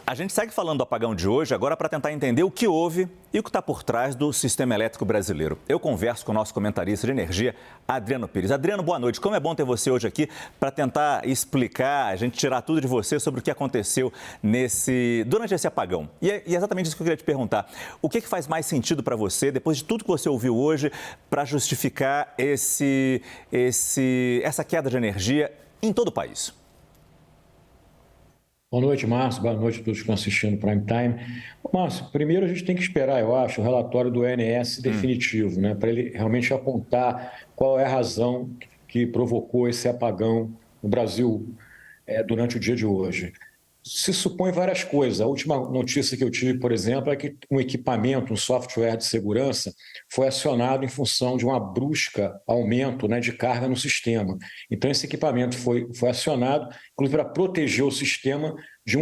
A gente segue falando do apagão de hoje, agora para tentar entender o que houve e o que está por trás do sistema elétrico brasileiro. Eu converso com o nosso comentarista de energia, Adriano Pires. Adriano, boa noite. Como é bom ter você hoje aqui para tentar explicar, a gente tirar tudo de você sobre o que aconteceu durante esse apagão. E é exatamente isso que eu queria te perguntar. O que faz mais sentido para você, depois de tudo que você ouviu hoje, para justificar essa queda de energia em todo o país? Boa noite, Márcio. Boa noite a todos que estão assistindo o Prime Time. Márcio, primeiro a gente tem que esperar, eu acho, o relatório do ONS definitivo, né, para ele realmente apontar qual é a razão que provocou esse apagão no Brasil durante o dia de hoje. Se supõe várias coisas. A última notícia que eu tive, por exemplo, é que um equipamento, um software de segurança, foi acionado em função de uma brusca aumento, né, de carga no sistema. Então, esse equipamento foi acionado, inclusive, para proteger o sistema de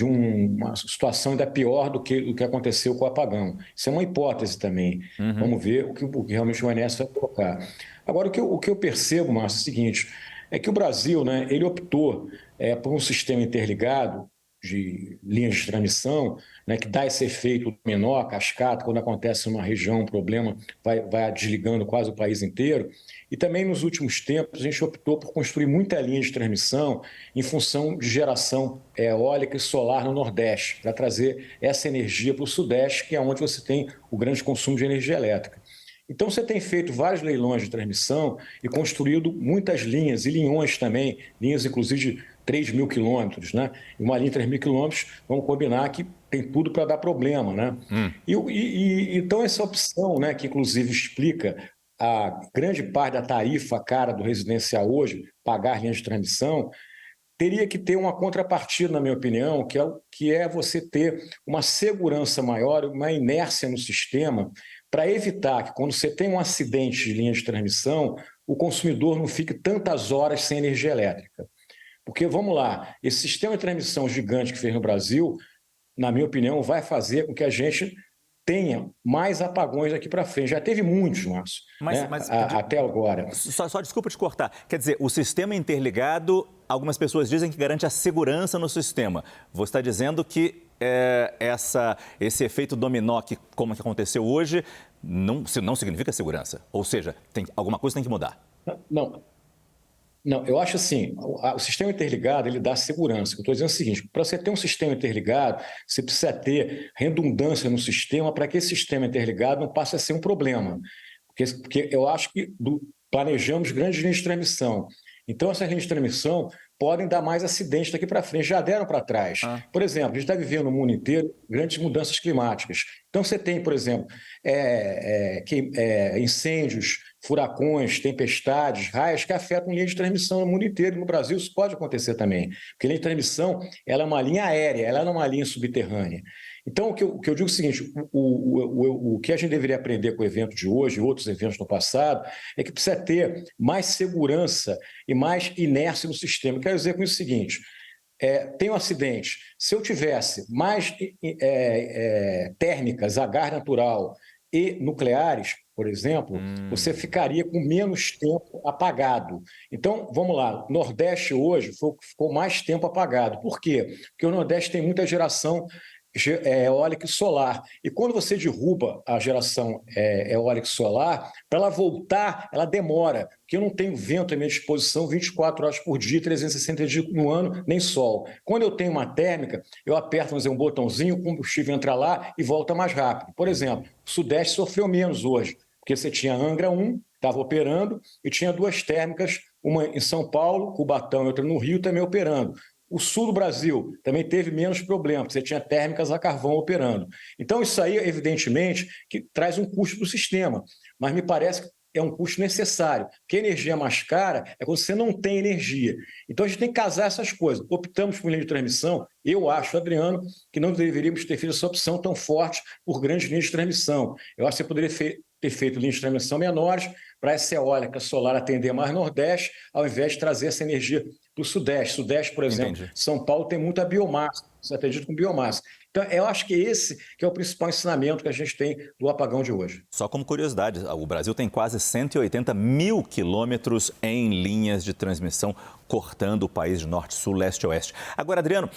uma situação ainda pior do que aconteceu com o apagão. Isso é uma hipótese também. Vamos ver o que realmente o ONS vai colocar. Agora, o que eu percebo, Márcio, é o seguinte, é que o Brasil, né, ele optou por um sistema interligado de linhas de transmissão, né, que dá esse efeito menor, cascata, quando acontece numa região um problema, vai desligando quase o país inteiro. E também nos últimos tempos a gente optou por construir muita linha de transmissão em função de geração eólica e solar no Nordeste, para trazer essa energia para o Sudeste, que é onde você tem o grande consumo de energia elétrica. Então, você tem feito vários leilões de transmissão e construído muitas linhas, e linhões também, linhas inclusive de 3 mil quilômetros, né? E uma linha de 3 mil quilômetros, vamos combinar que tem tudo para dar problema, né? Então, essa opção, né, que inclusive explica a grande parte da tarifa cara do residencial hoje, pagar linhas de transmissão, teria que ter uma contrapartida, na minha opinião, que é você ter uma segurança maior, uma inércia no sistema, para evitar que, quando você tem um acidente de linha de transmissão, o consumidor não fique tantas horas sem energia elétrica. Porque, vamos lá, esse sistema de transmissão gigante que fez no Brasil, na minha opinião, vai fazer com que a gente tenha mais apagões daqui para frente. Já teve muitos, Márcio, até agora. Só desculpa te cortar. Quer dizer, o sistema interligado, algumas pessoas dizem que garante a segurança no sistema. Você está dizendo que esse efeito dominó, como que aconteceu hoje, não significa segurança. Ou seja, alguma coisa tem que mudar. Não, eu acho assim, o sistema interligado, ele dá segurança. Eu estou dizendo o seguinte, para você ter um sistema interligado, você precisa ter redundância no sistema para que esse sistema interligado não passe a ser um problema. Porque eu acho que planejamos grandes linhas de transmissão. Então, essas linhas de transmissão podem dar mais acidentes daqui para frente, já deram para trás. Por exemplo, a gente está vivendo no mundo inteiro grandes mudanças climáticas. Então, você tem, por exemplo, incêndios, furacões, tempestades, raias que afetam linhas de transmissão no mundo inteiro. E no Brasil isso pode acontecer também, porque a linha de transmissão ela é uma linha aérea, ela não é uma linha subterrânea. Então, o que eu digo é o seguinte, o que a gente deveria aprender com o evento de hoje e outros eventos no passado é que precisa ter mais segurança e mais inércia no sistema. Quero dizer com isso o seguinte, tem um acidente, se eu tivesse mais térmicas a gás natural e nucleares, por exemplo, você ficaria com menos tempo apagado. Então, vamos lá, o Nordeste hoje ficou mais tempo apagado. Por quê? Porque o Nordeste tem muita geração eólica e solar. E quando você derruba a geração eólica e solar, para ela voltar, ela demora, porque eu não tenho vento à minha disposição 24 horas por dia, 360 dias no ano, nem sol. Quando eu tenho uma térmica, eu aperto, vamos dizer, um botãozinho, o combustível entra lá e volta mais rápido. Por exemplo, o Sudeste sofreu menos hoje, porque você tinha Angra 1, estava operando, e tinha duas térmicas, uma em São Paulo, Cubatão e outra no Rio, também operando. O sul do Brasil também teve menos problema, porque você tinha térmicas a carvão operando. Então, isso aí, evidentemente, que traz um custo para o sistema, mas me parece que é um custo necessário, porque a energia mais cara é quando você não tem energia. Então, a gente tem que casar essas coisas. Optamos por linha de transmissão, eu acho, Adriano, que não deveríamos ter feito essa opção tão forte por grandes linhas de transmissão. Eu acho que você poderia ter feito linhas de transmissão menores para essa eólica solar atender mais Nordeste, ao invés de trazer essa energia para o Sudeste. Sudeste, por exemplo, Entendi. São Paulo tem muita biomassa. acredita com biomassa. Então, eu acho que esse que é o principal ensinamento que a gente tem do apagão de hoje. Só como curiosidade, o Brasil tem quase 180 mil quilômetros em linhas de transmissão, cortando o país de norte, sul, leste e oeste. Agora, Adriano,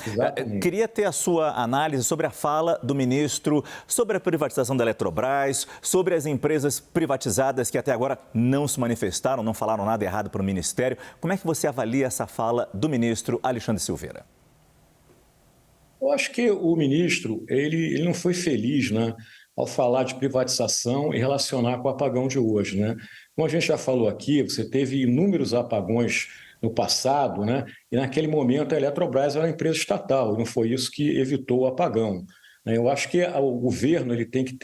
queria ter a sua análise sobre a fala do ministro, sobre a privatização da Eletrobras, sobre as empresas privatizadas que até agora não se manifestaram, não falaram nada errado para o Ministério. Como é que você avalia essa fala do ministro Alexandre Silveira? Eu acho que o ministro ele não foi feliz, né, ao falar de privatização e relacionar com o apagão de hoje, né? Como a gente já falou aqui, você teve inúmeros apagões no passado, né? E naquele momento a Eletrobras era uma empresa estatal, e não foi isso que evitou o apagão, né? Eu acho que o governo ele tem que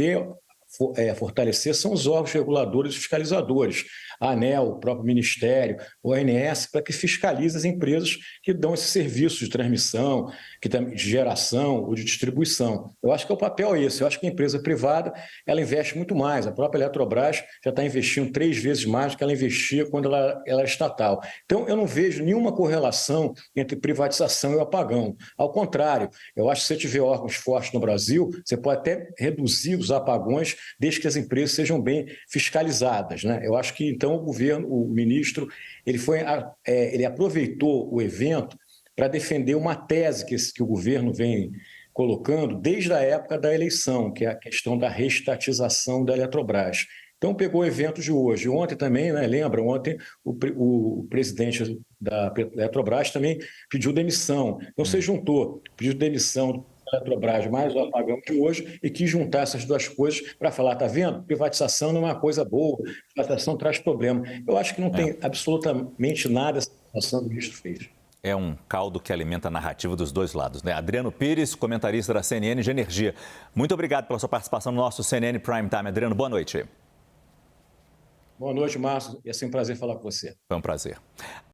fortalecer são os órgãos reguladores e fiscalizadores, a ANEEL, o próprio Ministério, o ONS, para que fiscalize as empresas que dão esse serviço de transmissão, de geração ou de distribuição. Eu acho que o papel é esse. Eu acho que a empresa privada ela investe muito mais. A própria Eletrobras já está investindo 3 vezes mais do que ela investia quando ela era estatal. Então, eu não vejo nenhuma correlação entre privatização e o apagão. Ao contrário, eu acho que se você tiver órgãos fortes no Brasil, você pode até reduzir os apagões desde que as empresas sejam bem fiscalizadas, né? Eu acho que, então, o ministro, ele aproveitou o evento para defender uma tese que o governo vem colocando desde a época da eleição, que é a questão da reestatização da Eletrobras. Então, pegou o evento de hoje. Ontem também, né, lembra, ontem o presidente da Eletrobras também pediu demissão. Então, você juntou, pediu demissão da Eletrobras mais o apagão de hoje e quis juntar essas duas coisas para falar, tá vendo? Privatização não é uma coisa boa, privatização traz problema. Eu acho que não tem absolutamente nada essa situação que o ministro fez. É um caldo que alimenta a narrativa dos dois lados, né? Adriano Pires, comentarista da CNN de Energia. Muito obrigado pela sua participação no nosso CNN Prime Time. Adriano, boa noite. Boa noite, Márcio. É sempre um prazer falar com você. Foi um prazer.